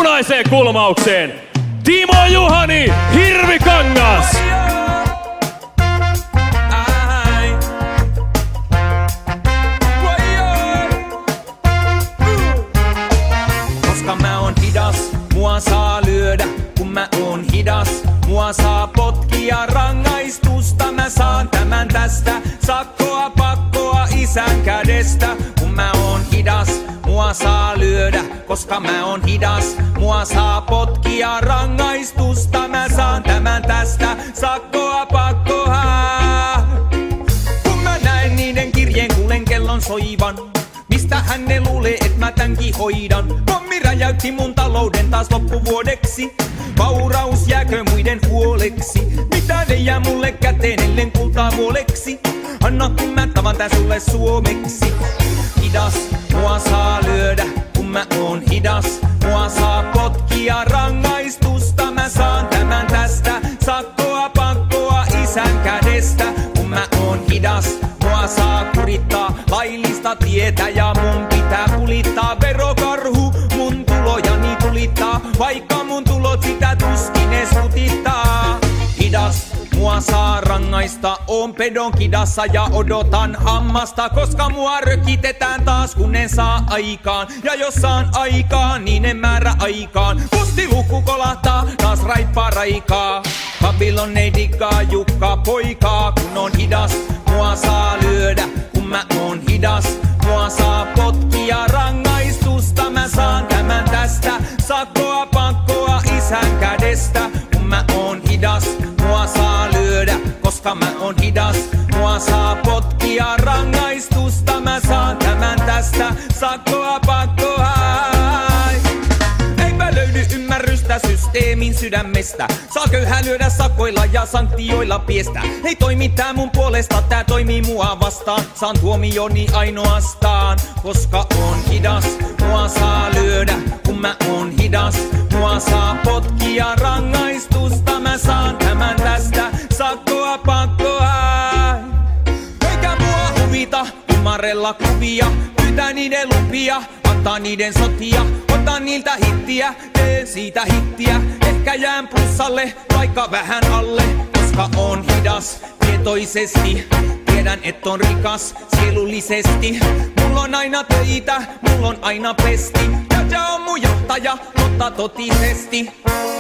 punaiseen kulmaukseen Timo Juhani Hirvikangas. Koska mä oon hidas, mua saa lyödä. Kun mä oon hidas, mua saa potkia rangaistusta. Mä saan tämän tästä, sakkoa pakkoa isän kädestä. Kun mä oon hidas, mua saa lyödä. Koska mä oon hidas, mua saa potkia rangaistusta. Mä saan tämän tästä, sakkoa pakkoa. Kun mä näen niiden kirjeen, kuulen kellon soivan. Mistä hän ne luulee, et mä tämänkin hoidan? Pommi räjäytti mun talouden taas loppuvuodeksi. Vauraus jääkö muiden huoleksi? Mitä ne jää mulle käteen ellen kultaa vuoleksi? Anna kun mä tavan tän sulle suomeksi. Hidas, mua saa lyödä, kun mä oon hidas. Mua saa potkia rangaistusta. Mä saan tämän tästä, sakkoa pakkoa isän kädestä. Kun mä oon hidas, mua saa kurittaa laillista tietä. Ja mun pitää pulittaa verokarhu, mun tulojani tulittaa. Vaikka mun tulot sitä tuskin ees kutittaa. Hidas, mua saa rangaista, oon pedon kidassa ja odotan hammasta. Koska mua rökitetään taas kun en saa aikaan. Ja jos saan aikaan, niin en määrä aikaan. Postiluukku kolahtaa, taas raippaa raikaa. Babylon ei diggaa Jukka poikaa. Kun on hidas, mua saa lyödä. Kun mä oon hidas, mua saa potkia rangaistusta. Mä saan tämän tästä, sakkoa pakkoa isän kädestä. Kun mä oon hidas, mua saa lyödä. Koska mä oon hidas, mua saa potkia rangaistusta. Mä saan tämän tästä, sakkoa pakkoa. Eipä löydy ymmärrystä systeemin sydämestä. Saa köyhää lyödä sakoilla ja sanktioilla piestä. Ei toimi tää mun puolesta, tää toimii mua vastaan. Saan tuomioni ainoastaan, koska oon hidas. Mua saa lyödä, kun mä oon hidas. Mua saa potkia rangaistusta. Mä saan tämän tästä, sakkoa pakkoa. Eikä mua huvita ymmärrellä kuvia. Pyytää niiden lupia, antaa niiden sotia. Otan niiltä hittiä, teen siitä hittiä. Ehkä jään plussalle, vaikka vähän alle. Koska oon hidas tietoisesti. Tiedän et on rikas sielullisesti. Mulla on aina töitä, mulla on aina pesti. Jaja on mun johtaja, mutta totisesti.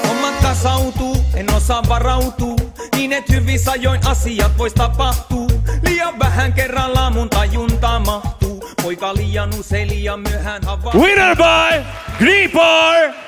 Hommat kasautuu, en osaa varautua. Niin et hyvissä ajoin asiat vois tapahtuu. Liian vähän kerrallaan mun tajunta mahtuu. Poika liian usein liian myöhään havahtuu. Winner by Gripar!